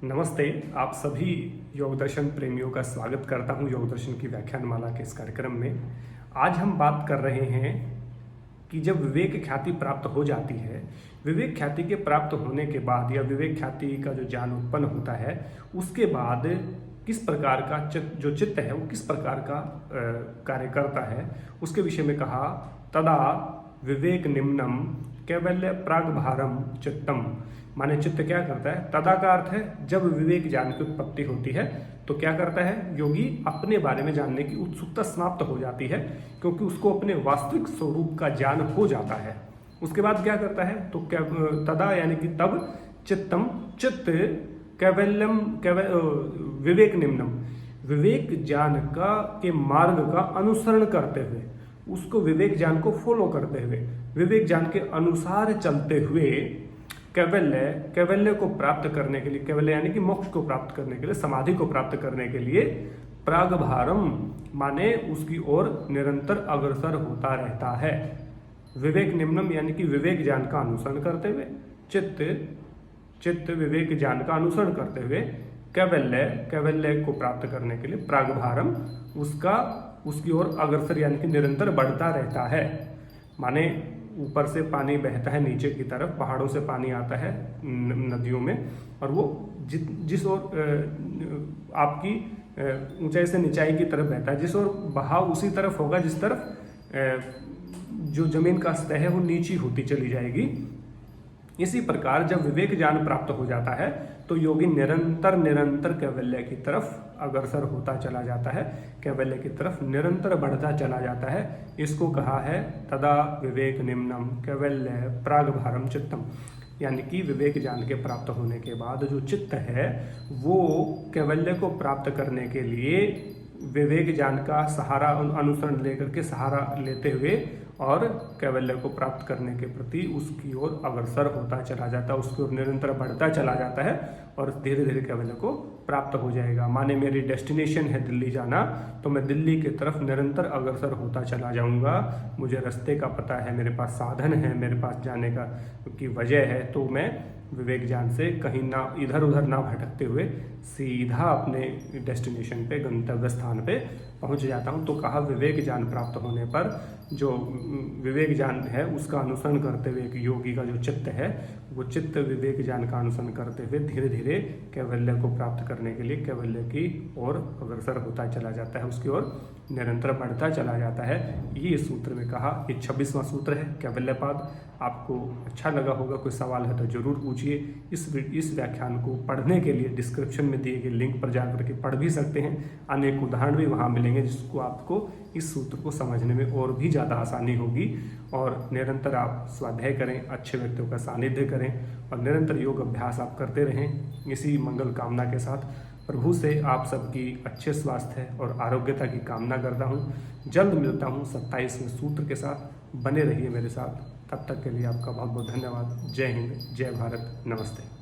नमस्ते। आप सभी योग दर्शन प्रेमियों का स्वागत करता हूं योग दर्शन की व्याख्यानमाला के इस कार्यक्रम में। आज हम बात कर रहे हैं कि जब विवेक ख्याति प्राप्त हो जाती है, विवेक ख्याति के प्राप्त होने के बाद या विवेक ख्याति का जो ज्ञान उत्पन्न होता है उसके बाद किस प्रकार का जो चित्त है वो किस प्रकार का कार्य करता है, उसके विषय में कहा। तदा विवेक निम्नम कैवल्य प्रागभारम चित्तम, माने चित्त क्या करता है। तदा का अर्थ है जब विवेक ज्ञान की उत्पत्ति होती है तो क्या करता है, योगी अपने बारे में जानने की उत्सुकता समाप्त हो जाती है, क्योंकि उसको अपने वास्तविक स्वरूप का ज्ञान हो जाता है। उसके बाद क्या करता है, तो क्या तदा यानी कि तब चित्तम चित्त कैवल्यम विवेक निम्नम, विवेक ज्ञान का के मार्ग का अनुसरण करते हुए, उसको विवेक ज्ञान को फॉलो करते हुए, विवेक ज्ञान के अनुसार चलते हुए कैवल्य को प्राप्त करने के लिए, कैवल्य यानी कि मोक्ष को प्राप्त करने के लिए, समाधि को प्राप्त करने के लिए प्रागभारम माने उसकी ओर निरंतर अग्रसर होता रहता है। विवेक निम्नम यानी कि विवेक ज्ञान का अनुसरण करते हुए, चित्त विवेक ज्ञान का अनुसरण करते हुए कैवल्य को प्राप्त करने के लिए प्रागभारम उसकी ओर अग्रसर यानी कि निरंतर बढ़ता रहता है। माने ऊपर से पानी बहता है नीचे की तरफ, पहाड़ों से पानी आता है नदियों में, और वो जिस ओर आपकी ऊंचाई से निचाई की तरफ बहता है, जिस ओर बहाव उसी तरफ होगा जिस तरफ जो जमीन का सतह है वो नीची होती चली जाएगी। इसी प्रकार जब विवेक ज्ञान प्राप्त हो जाता है तो योगी निरंतर कैवल्य की तरफ अग्रसर होता चला जाता है, कैवल्य की तरफ निरंतर बढ़ता चला जाता है। इसको कहा है तदा विवेक निम्नम कैवल्य प्रागभारम चित्तम, यानी कि विवेक ज्ञान के प्राप्त होने के बाद जो चित्त है वो कैवल्य को प्राप्त करने के लिए विवेक ज्ञान का सहारा अनुसरण लेकर के सहारा लेते हुए और कैवल्य को प्राप्त करने के प्रति उसकी ओर अग्रसर होता चला जाता है, उसकी ओर निरंतर बढ़ता चला जाता है और धीरे धीरे कैवल्य को प्राप्त हो जाएगा। माने मेरी डेस्टिनेशन है दिल्ली जाना, तो मैं दिल्ली की तरफ निरंतर अग्रसर होता चला जाऊंगा। मुझे रास्ते का पता है, मेरे पास साधन है, मेरे पास जाने का की वजह है, तो मैं विवेक ज्ञान से कहीं ना इधर उधर ना भटकते हुए सीधा अपने डेस्टिनेशन पे, गंतव्य स्थान पे पहुंच जाता हूं। तो कहा विवेक ज्ञान प्राप्त होने पर जो विवेक ज्ञान है उसका अनुसरण करते हुए एक योगी का जो चित्त है वो चित्त विवेक ज्ञान का अनुसरण करते हुए धीरे धीरे कैवल्य को प्राप्त करने के लिए कैवल्य की ओर अग्रसर होता चला जाता है, उसकी ओर निरंतर बढ़ता चला जाता है। ये इस सूत्र में कहा। ये 26वां सूत्र है कैवल्यपाद। आपको अच्छा लगा होगा, कोई सवाल है तो जरूर पूछिए। इस व्याख्यान को पढ़ने के लिए डिस्क्रिप्शन में दिए गए लिंक पर जाकर के पढ़ भी सकते हैं। अनेक उदाहरण भी वहाँ मिलेंगे जिसको आपको इस सूत्र को समझने में और भी ज़्यादा आसानी होगी। और निरंतर आप स्वाध्याय करें, अच्छे व्यक्तियों का सानिध्य करें और निरंतर योग अभ्यास आप करते रहें। इसी मंगल कामना के साथ प्रभु से आप सबकी अच्छे स्वास्थ्य और आरोग्यता की कामना करता हूँ। जल्द मिलता हूँ 27वें सूत्र के साथ। बने रहिए मेरे साथ। तब तक के लिए आपका बहुत बहुत धन्यवाद। जय हिंद, जय भारत, नमस्ते।